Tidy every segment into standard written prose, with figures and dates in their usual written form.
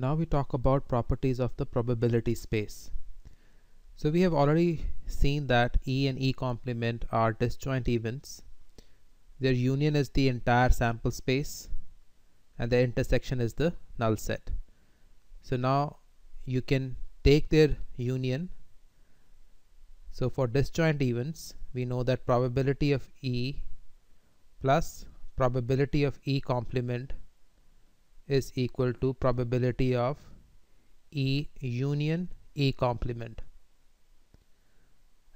Now we talk about properties of the probability space. So we have already seen that E and E complement are disjoint events. Their union is the entire sample space and their intersection is the null set. So now you can take their union. So for disjoint events, we know that probability of E plus probability of E complement is equal to probability of E union E complement.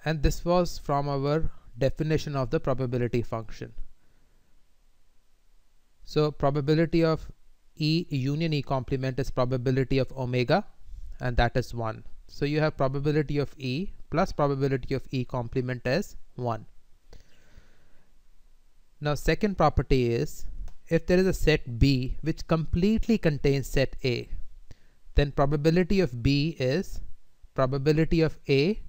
And this was from our definition of the probability function. So probability of E union E complement is probability of omega, and that is 1. So you have probability of E plus probability of E complement as 1. Now second property is, if there is a set B which completely contains set A, then probability of B is probability of A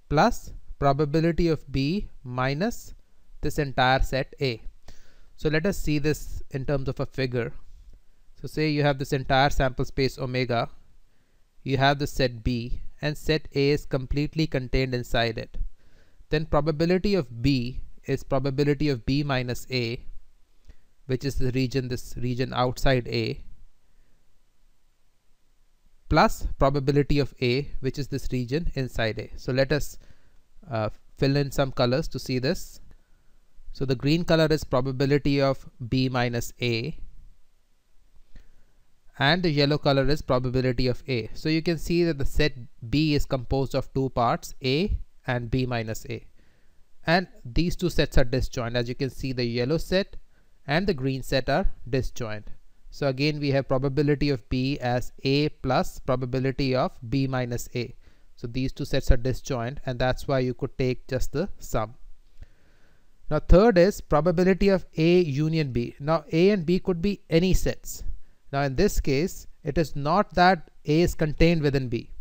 plus probability of B minus this entire set A. So let us see this in terms of a figure. So say you have this entire sample space omega, you have the set B, and set A is completely contained inside it. Then probability of B is probability of B minus A, which is the region, this region outside A, plus probability of A, which is this region inside A. So let us fill in some colors to see this. So the green color is probability of B minus A, and the yellow color is probability of A. So you can see that the set B is composed of two parts, A and B minus A, and these two sets are disjoint. As you can see, the yellow set and the green set are disjoint. So again we have probability of B as A plus probability of B minus A. So these two sets are disjoint, and that's why you could take just the sum. Now third is probability of A union B. Now A and B could be any sets. Now in this case it is not that A is contained within B.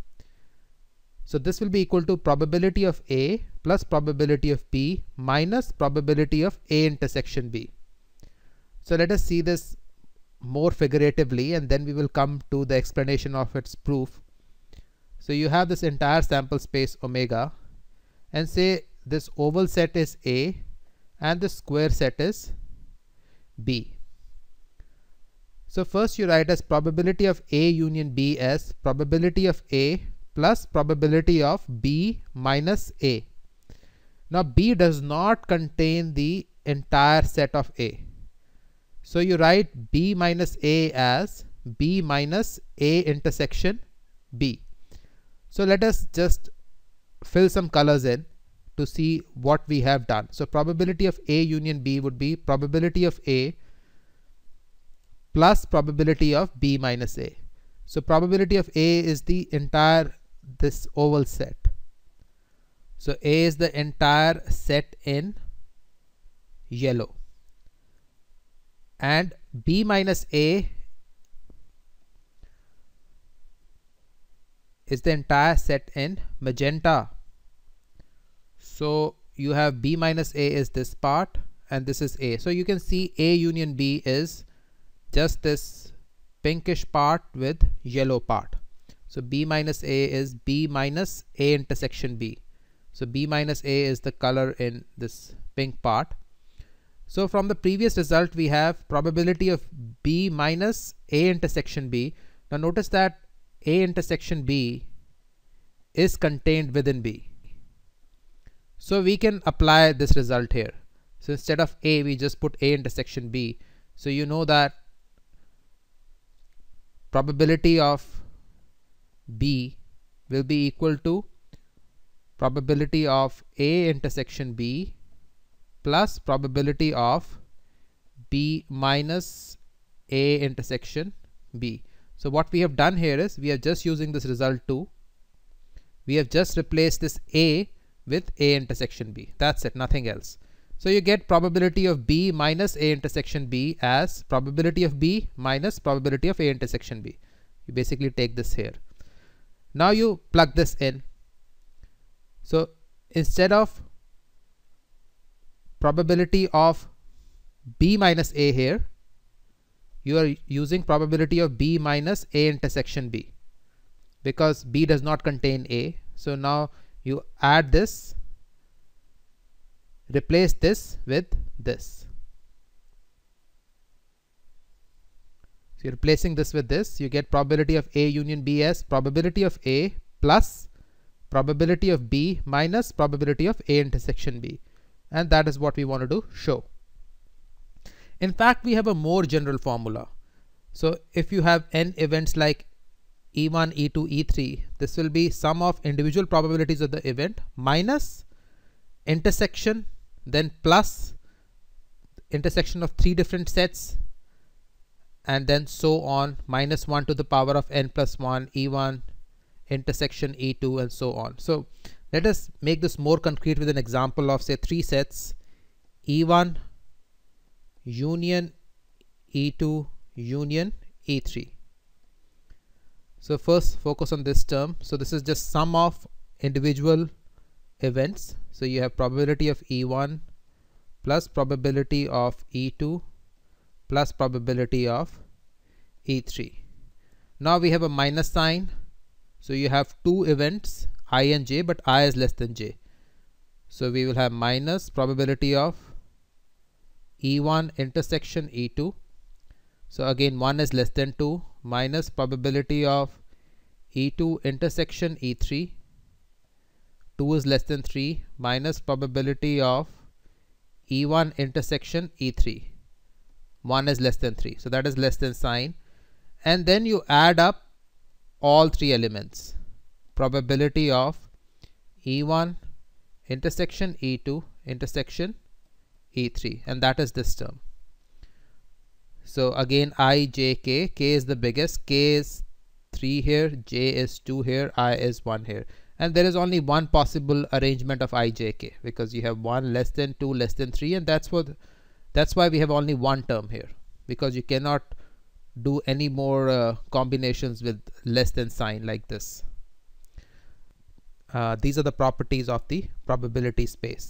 So this will be equal to probability of A plus probability of B minus probability of A intersection B. So let us see this more figuratively, and then we will come to the explanation of its proof. So you have this entire sample space omega, and say this oval set is A and the square set is B. So first you write as probability of A union B as probability of A plus probability of B minus A. Now B does not contain the entire set of A. So you write B minus A as B minus A intersection B. So let us just fill some colors in to see what we have done. So probability of A union B would be probability of A plus probability of B minus A. So probability of A is the entire this oval set. So A is the entire set in yellow, and B minus A is the entire set in magenta. So you have B minus A is this part, and this is A. So you can see A union B is just this pinkish part with yellow part. So B minus A is B minus A intersection B. So B minus A is the color in this pink part. So from the previous result we have probability of B minus A intersection B. Now notice that A intersection B is contained within B. So we can apply this result here. So instead of A we just put A intersection B. So you know that probability of B will be equal to probability of A intersection B plus probability of B minus A intersection B. So what we have done here is we are just using this result 2. We have just replaced this A with A intersection B. That's it, nothing else. So you get probability of B minus A intersection B as probability of B minus probability of A intersection B. You basically take this here. Now you plug this in. So instead of probability of B minus A here, you are using probability of B minus A intersection B, because B does not contain A. So now you add this, replace this with this. So you're replacing this with this, you get probability of A union B as probability of A plus probability of B minus probability of A intersection B, and that is what we wanted to show. In fact, we have a more general formula. So if you have n events like E1, E2, E3, this will be sum of individual probabilities of the event minus intersection, then plus intersection of 3 different sets, and then so on, minus 1 to the power of n plus 1, E1 intersection E2, and so on. So let us make this more concrete with an example of, say, 3 sets E1 union E2 union E3. So first focus on this term. So this is just sum of individual events. So you have probability of E1 plus probability of E2 plus probability of E3. Now we have a minus sign. So you have 2 events I and j, but I is less than j. So we will have minus probability of E1 intersection E2. So again 1 is less than 2, minus probability of E2 intersection E3. 2 is less than 3, minus probability of E1 intersection E3. 1 is less than 3. So that is less than sign. And then you add up all 3 elements. Probability of E1 intersection E2 intersection E3, and that is this term. So again I, j, k. K is the biggest. K is 3 here, j is 2 here, I is 1 here. And there is only one possible arrangement of I, j, k, because you have 1 less than 2 less than 3, and that's why we have only one term here, because you cannot do any more combinations with less than sign like this. These are the properties of the probability space.